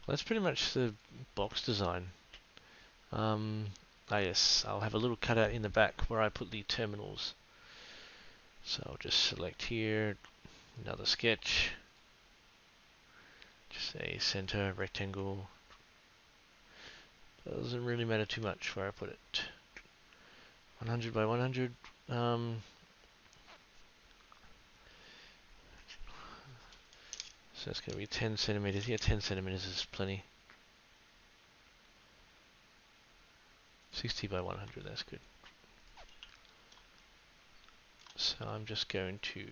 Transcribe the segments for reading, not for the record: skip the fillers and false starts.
that's pretty much the box design. Yes, I'll have a little cutout in the back where I put the terminals. So I'll just select here, another sketch, just a center rectangle. Doesn't really matter too much where I put it. 100 by 100. So it's going to be 10 centimeters. Yeah, 10 centimeters is plenty. 60 by 100, that's good. So I'm just going to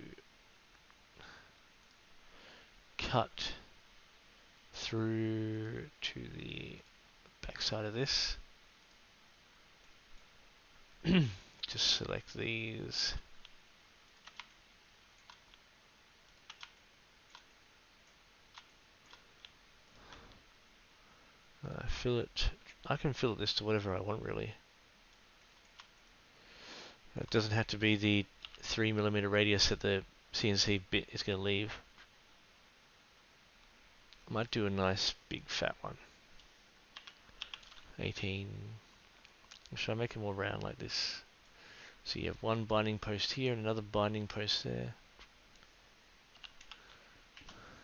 cut through to the back side of this. Just select these. Fill it. I can fill this to whatever I want, really. It doesn't have to be the 3mm radius that the CNC bit is going to leave. I might do a nice big fat one. 18. Should I make it more round like this? So you have one binding post here and another binding post there.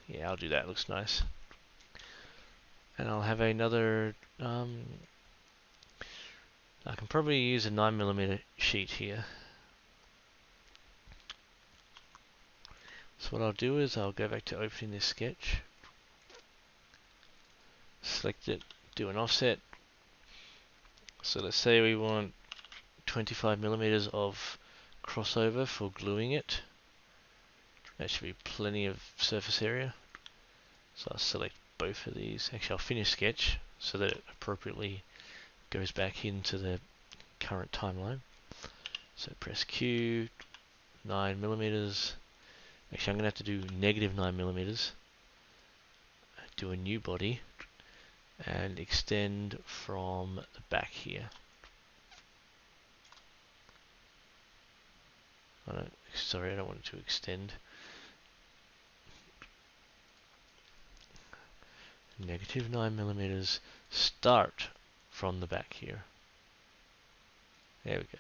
Yeah, I'll do that. Looks nice. And I'll have another. I can probably use a 9mm sheet here. So what I'll do is I'll go back to opening this sketch. Select it. Do an offset. So let's say we want 25mm of crossover for gluing it. That should be plenty of surface area. So I'll select both of these. Actually, I'll finish sketch so that it appropriately goes back into the current timeline. So press Q, 9mm. Actually, I'm going to have to do negative 9mm. Do a new body and extend from the back here. Sorry, I don't want it to extend. Negative 9mm. Start from the back here. There we go.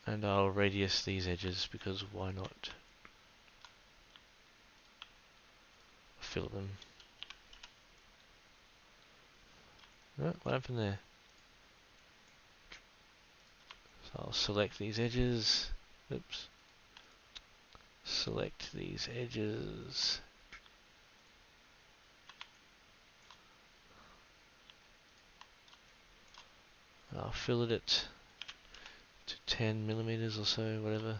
And I'll radius these edges because why not? Fill them. Oh, what happened there? So I'll select these edges. Oops. Select these edges. I'll fill it to 10mm or so, whatever.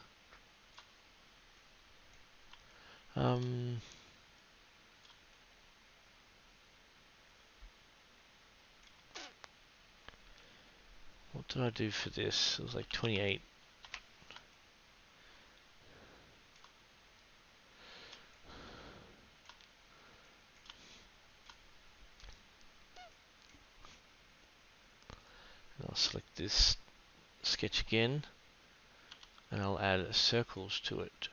What did I do for this? It was like 28. And I'll select this sketch again, and I'll add circles to it.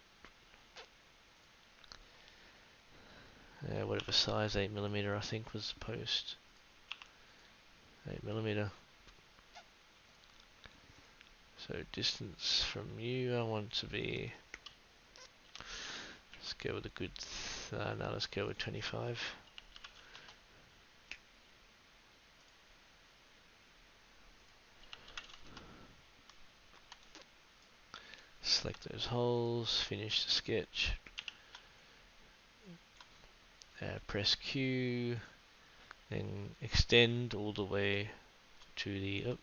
Whatever size, 8mm I think was the post. 8mm. So distance from you, I want to be. Let's go with a good. No, let's go with 25. Select those holes. Finish the sketch. Press Q. Then extend all the way to the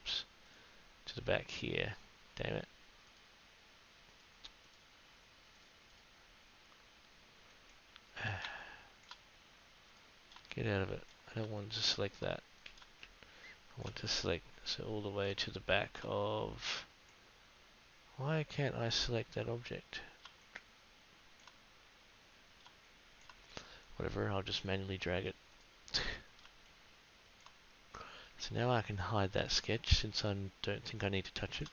to the back here. Damn it. Get out of it. I don't want to select that. I want to select so all the way to the back of. Why can't I select that object? Whatever, I'll just manually drag it. So now I can hide that sketch since I don't think I need to touch it.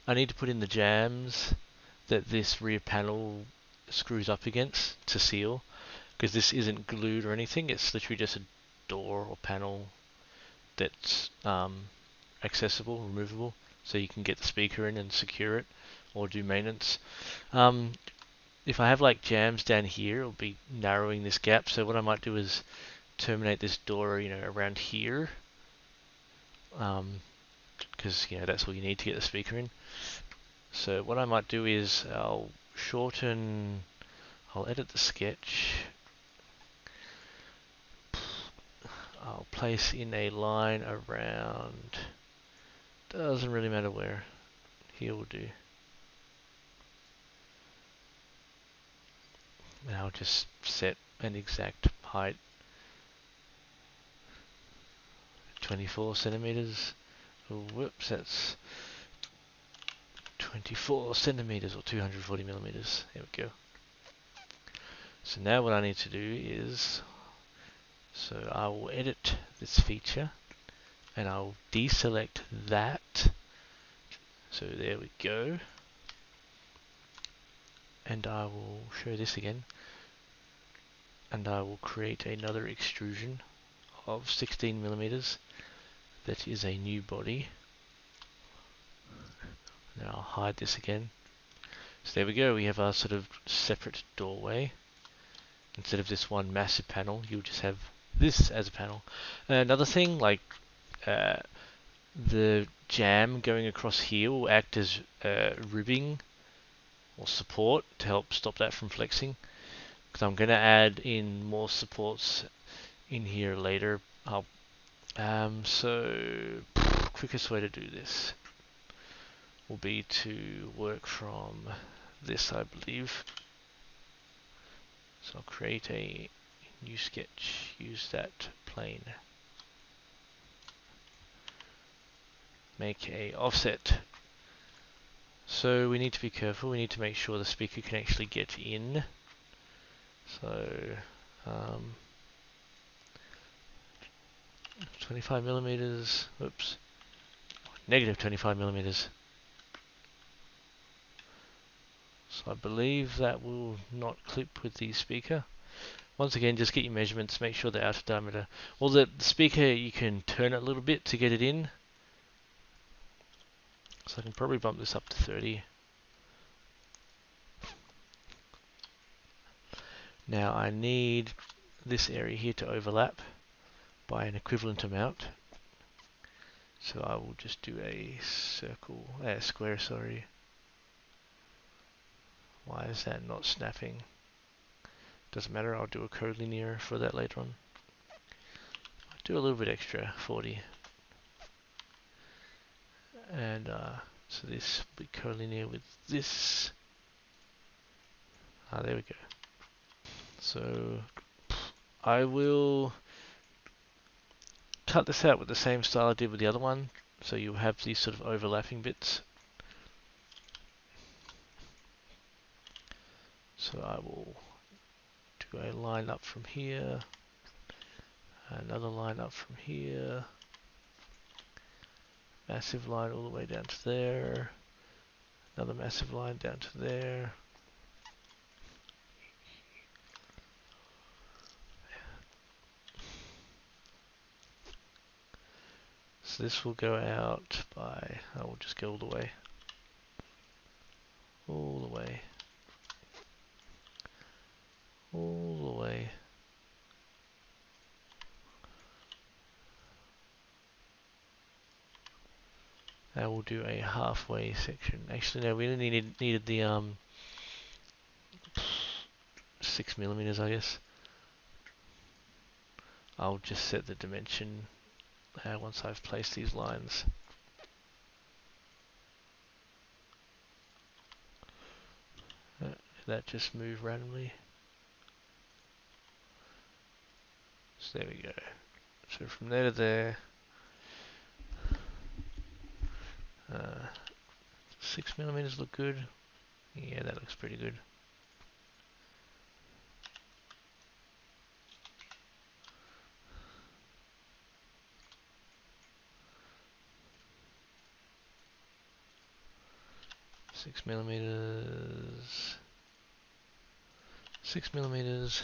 I need to put in the jams that this rear panel screws up against to seal. because this isn't glued or anything. It's literally just a door or panel that's accessible, removable, so you can get the speaker in and secure it or do maintenance. If I have like jams down here, it'll be narrowing this gap. So what I might do is terminate this door, around here, because that's all you need to get the speaker in. So what I might do is I'll edit the sketch. I'll place in a line around, doesn't really matter where, here will do. And I'll just set an exact height, 24 centimeters. Whoops, that's 24 centimeters or 240 millimeters. There we go. So now what I need to do is, so I will edit this feature and I'll deselect that. So there we go. And I will show this again. And I will create another extrusion of 16 millimeters. That is a new body. Now I'll hide this again. So there we go. We have our sort of separate doorway. Instead of this one massive panel, you'll just have this as a panel. Another thing, like the jam going across here will act as ribbing or support to help stop that from flexing. Because I'm going to add in more supports in here later. So quickest way to do this will be to work from this, I believe. So I'll create a new sketch, use that plane, make a offset. So we need to be careful, we need to make sure the speaker can actually get in. So 25 millimeters, oops, negative 25 millimeters. So I believe that will not clip with the speaker. Once again, just get your measurements, make sure the outer diameter. Well, the speaker, you can turn it a little bit to get it in. So I can probably bump this up to 30. Now I need this area here to overlap by an equivalent amount. So I will just do a square, sorry. Why is that not snapping? Doesn't matter, I'll do a collinear for that later on. I'll do a little bit extra, 40. And so this will be collinear with this. There we go. So I will cut this out with the same style I did with the other one. So you have these sort of overlapping bits. So I will do a line up from here, another line up from here, massive line all the way down to there, another massive line down to there. So this will go out by, I will just go all the way, all the way, all the way. And we'll do a halfway section. Actually, no, we only needed the 6 millimeters, I guess. I'll just set the dimension once I've placed these lines. That just move randomly. So there we go. So from there to there, 6 millimeters look good. Yeah, that looks pretty good. Six millimeters. 6 millimeters.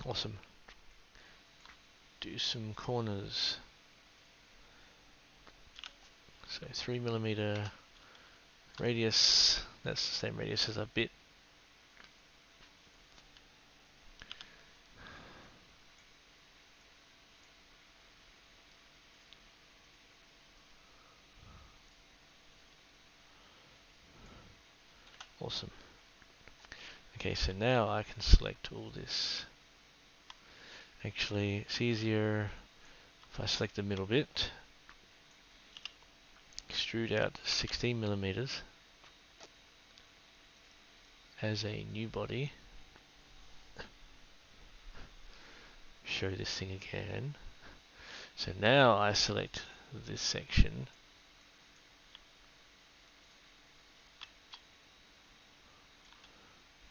Awesome. Do some corners. So 3mm radius. That's the same radius as our bit. Awesome. Okay, so now I can select all this. Actually, it's easier if I select the middle bit, extrude out 16mm as a new body, show this thing again. So now I select this section,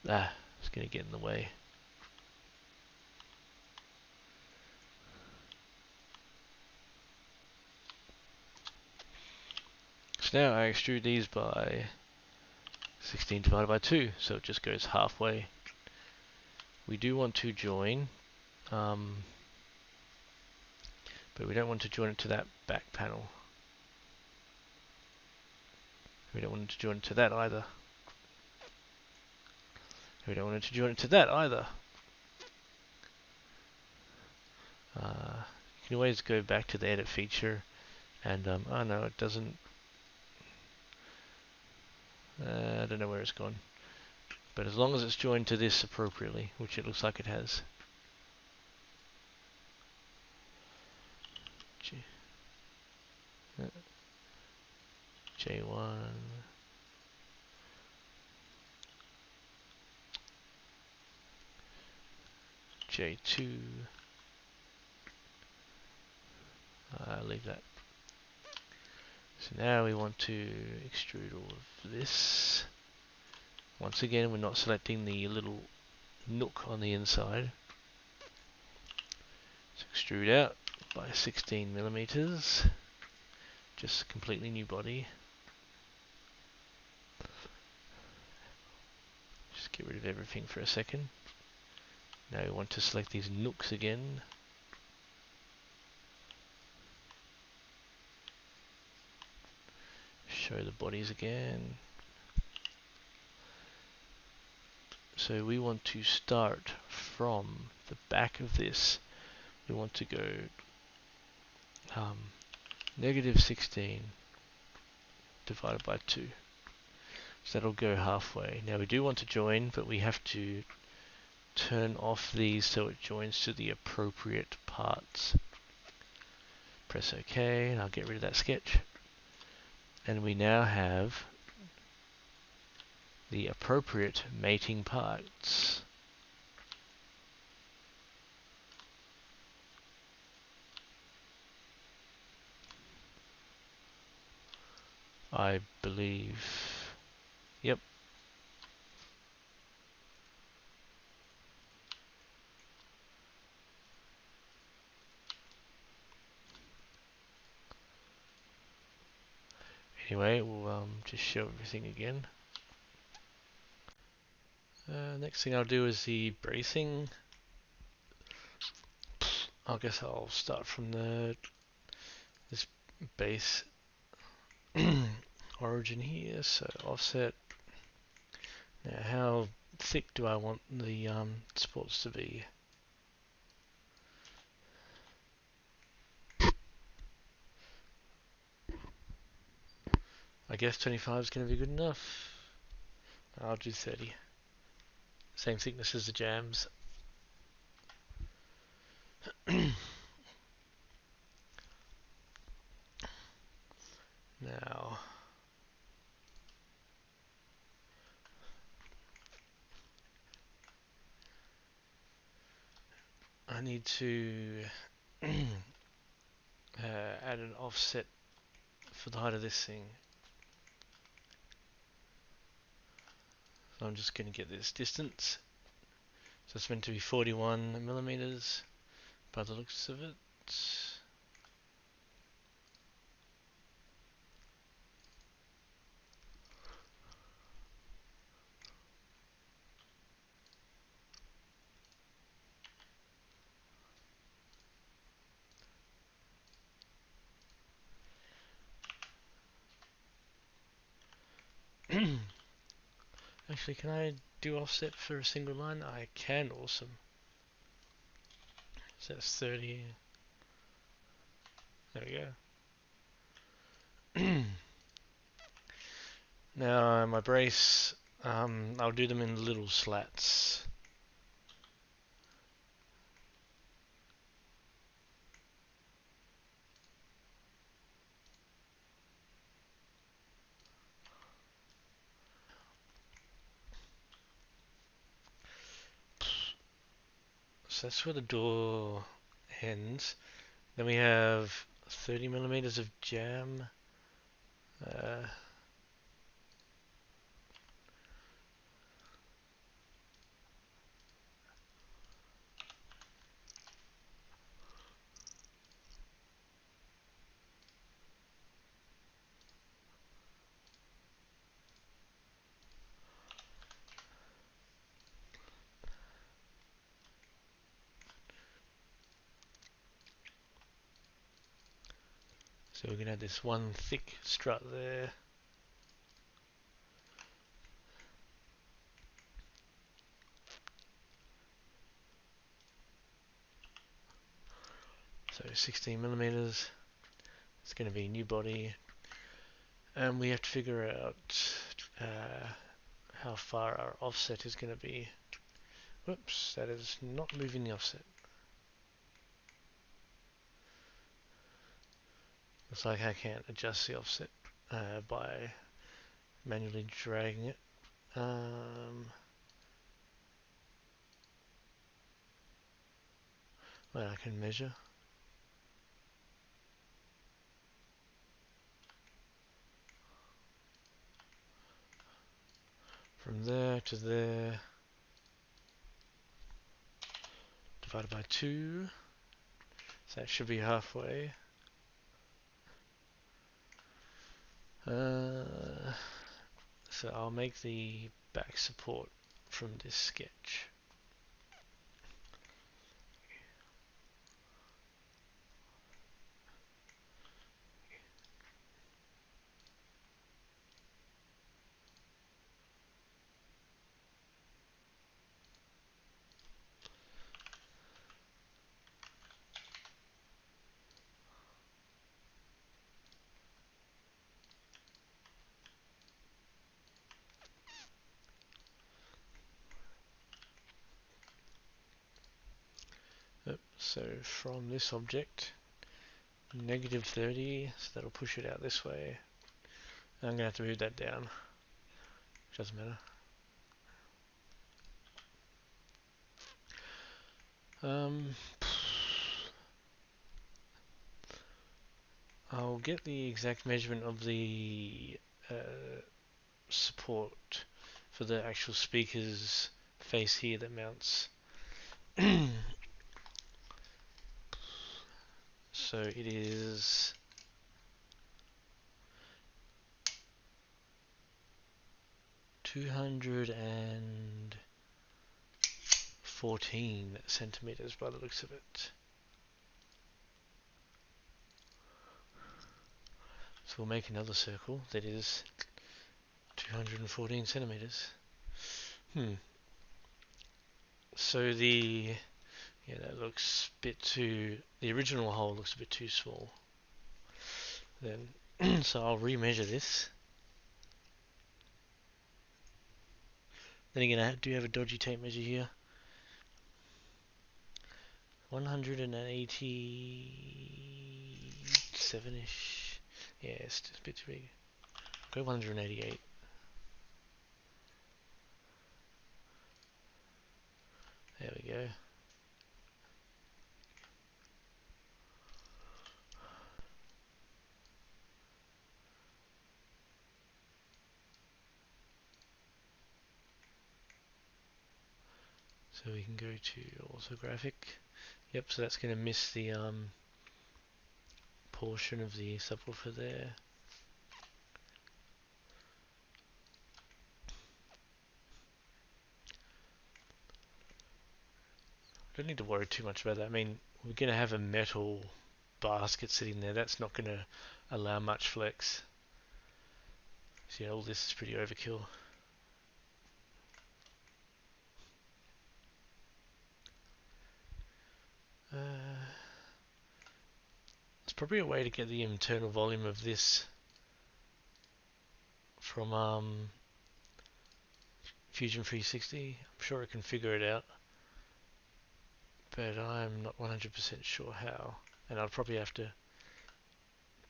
it's going to get in the way. So now I extrude these by 16 divided by 2, so it just goes halfway. We do want to join, but we don't want to join it to that back panel. We don't want it to join it to that either. We don't want it to join it to that either. You can always go back to the edit feature and, oh no, it doesn't. I don't know where it's gone. But as long as it's joined to this appropriately, which it looks like it has. J1. J2. Leave that. So now we want to extrude all of this. Once again, we're not selecting the little nook on the inside. So extrude out by 16mm. Just a completely new body. Just get rid of everything for a second. Now we want to select these nooks again. Show the bodies again. So we want to start from the back of this. We want to go -16 divided by 2. So that'll go halfway. Now we do want to join, but we have to turn off these so it joins to the appropriate parts. Press OK, and I'll get rid of that sketch. And we now have the appropriate mating parts. I believe. Yep. Anyway, we'll just show everything again. Next thing I'll do is the bracing. I guess I'll start from this base origin here. So offset. Now, how thick do I want the supports to be? I guess 25 is going to be good enough. I'll do 30. Same thickness as the jams. Now, I need to add an offset for the height of this thing. So I'm just going to get this distance. So it's meant to be 41mm by the looks of it. Actually, can I do offset for a single line? I can, awesome. So that's 30. There we go. Now my brace, I'll do them in little slats. So that's where the door ends. Then we have 30 millimeters of jam. Uh, so we're gonna have this one thick strut there. So 16 millimeters. It's gonna be new body, and we have to figure out how far our offset is gonna be. Whoops, that is not moving the offset. Looks like I can't adjust the offset by manually dragging it. Well, I can measure. From there to there, divided by 2. So that should be halfway. So I'll make the back support from this sketch. So from this object, negative 30, so that'll push it out this way. I'm going to have to move that down, which doesn't matter. I'll get the exact measurement of the support for the actual speaker's face here that mounts. So it is 214 centimeters by the looks of it. So we'll make another circle that is 214 centimeters. So that looks a bit too, the original hole looks a bit too small. Then, so I'll remeasure this. Then again, I do have a dodgy tape measure here. 187-ish. Yeah, it's just a bit too big. Go 188. There we go. So we can go to orthographic. Yep, so that's going to miss the portion of the subwoofer there. Don't need to worry too much about that. I mean, we're going to have a metal basket sitting there. That's not going to allow much flex. So yeah, all this is pretty overkill. probably a way to get the internal volume of this from Fusion 360. I'm sure I can figure it out, but I'm not 100% sure how. And I'll probably have to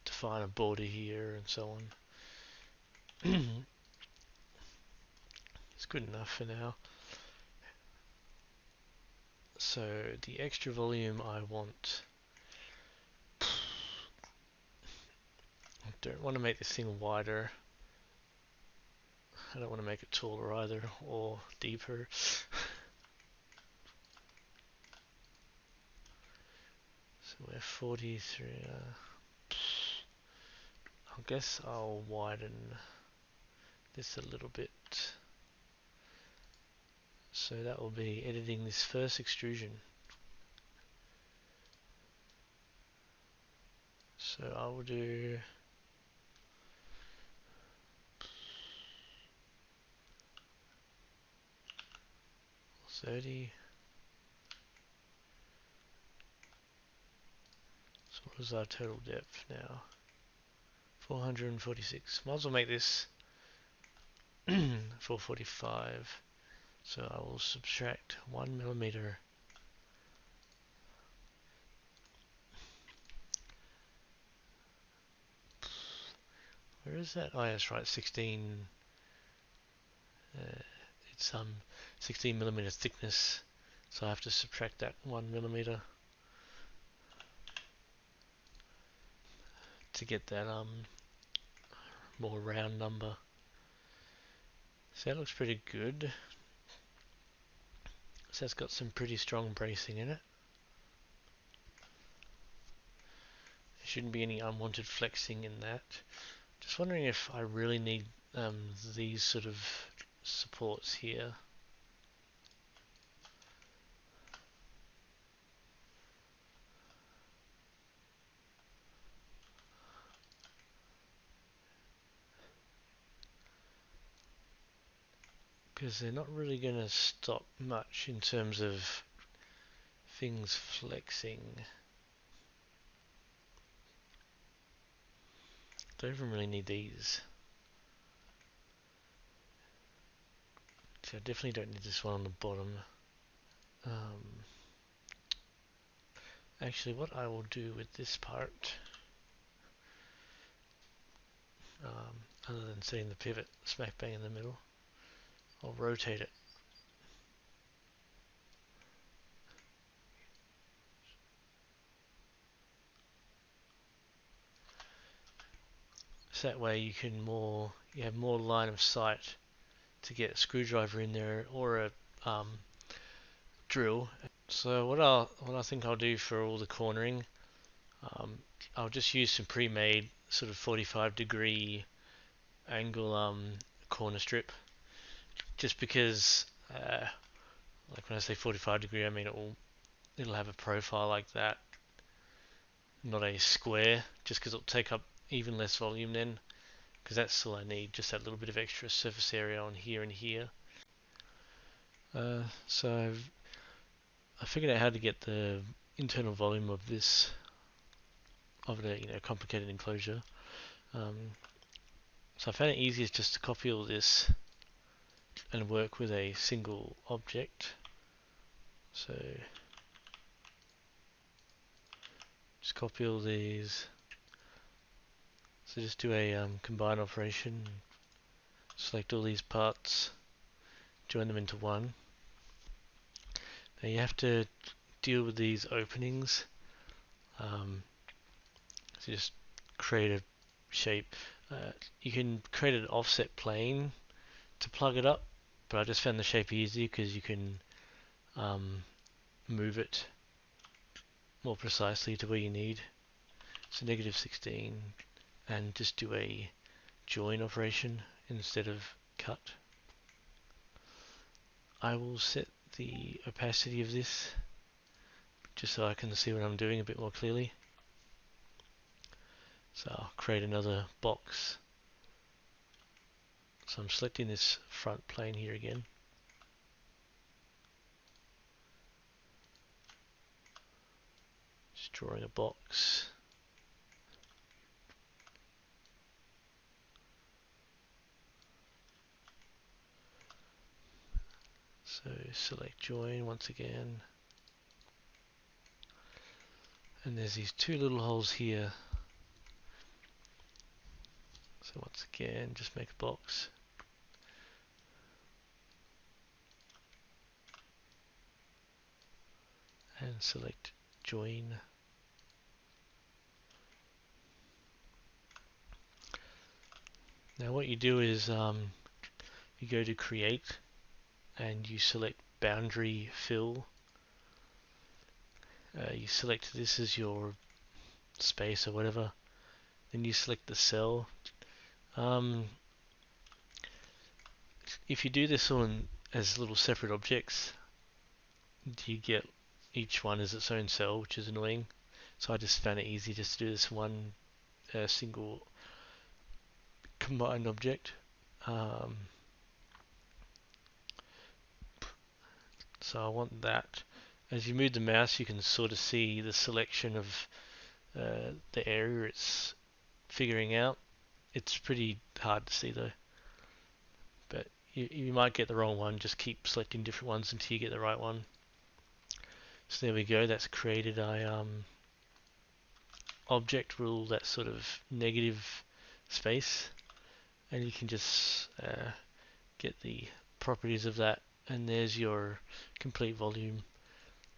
define a border here and so on. It's good enough for now. So the extra volume I want, I don't want to make this thing wider. I don't want to make it taller either, or deeper. So we're 43. I guess I'll widen this a little bit. So that will be editing this first extrusion. So I will do 30. So what is our total depth now? 446. Might as well make this 445. So I will subtract 1 millimeter. Where is that? Oh, yeah, that's right. 16. It's 16 millimeter thickness. So I have to subtract that 1 millimeter to get that more round number. So that looks pretty good. So that's got some pretty strong bracing in it. There shouldn't be any unwanted flexing in that. Just wondering if I really need these sort of supports here. Because they're not really going to stop much in terms of things flexing. Don't even really need these. So I definitely don't need this one on the bottom. Actually, what I will do with this part, other than setting the pivot smack bang in the middle, I'll rotate it. So that way you have more line of sight to get a screwdriver in there or a drill. So what I think I'll do for all the cornering, I'll just use some pre-made sort of 45-degree angle corner strip, just because like when I say 45-degree, I mean it'll have a profile like that, not a square, just because it'll take up even less volume then, because that's all I need, just that little bit of extra surface area on here and here. So I figured out how to get the internal volume of this, of the complicated enclosure. So I found it easiest just to copy all this and work with a single object. So just copy all these. So just do a combine operation. Select all these parts, join them into one. Now you have to deal with these openings. So just create a shape. You can create an offset plane to plug it up, but I just found the shape easy because you can move it more precisely to where you need. So -16, and just do a join operation instead of cut. I will set the opacity of this just so I can see what I'm doing a bit more clearly. So I'll create another box. So I'm selecting this front plane here again. Just drawing a box. select join once again. And there's these two little holes here. So once again, just make a box. And select join. Now what you do is you go to create and you select boundary fill. You select this as your space or whatever. Then you select the cell. If you do this all as little separate objects, you get each one as its own cell, which is annoying. So I just found it easy just to do this one single combined object. So I want that. As you move the mouse, you can sort of see the selection of the area it's figuring out. It's pretty hard to see though, but you might get the wrong one. Just keep selecting different ones until you get the right one. So there we go. That's created a object rule, that sort of negative space, and you can just get the properties of that, and there's your complete volume.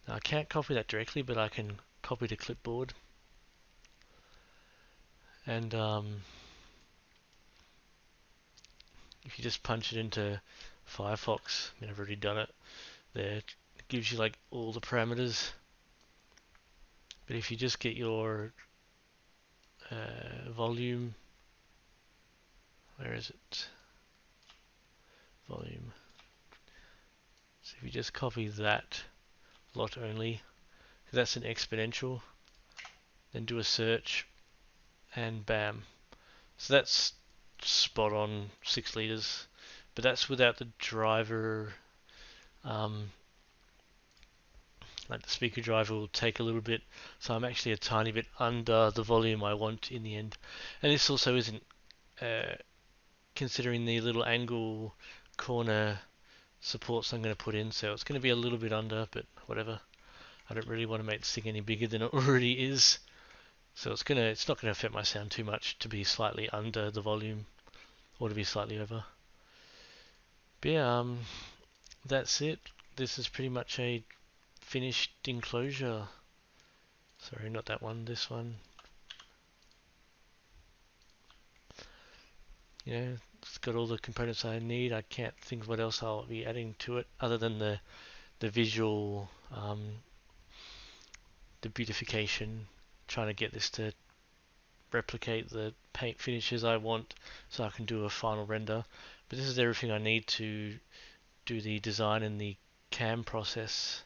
Now, I can't copy that directly, but I can copy to clipboard, and if you just punch it into Firefox, I mean, I've already done it there, it gives you like all the parameters. But if you just get your volume, where is it? Volume. So if you just copy that lot only, that's an exponential, then do a search, and bam. So that's spot on 6 liters, but that's without the driver. Like the speaker driver will take a little bit, so I'm actually a tiny bit under the volume I want in the end. And this also isn't considering the little angle corner supports I'm going to put in, so it's going to be a little bit under, but whatever. I don't really want to make this thing any bigger than it already is, so it's not going to affect my sound too much to be slightly under the volume or to be slightly over. But yeah, that's it. This is pretty much a finished enclosure. Sorry, not that one, this one. Yeah, it's got all the components I need. I can't think of what else I'll be adding to it other than the visual, the beautification, trying to get this to replicate the paint finishes I want so I can do a final render. But this is everything I need to do the design and the CAM process.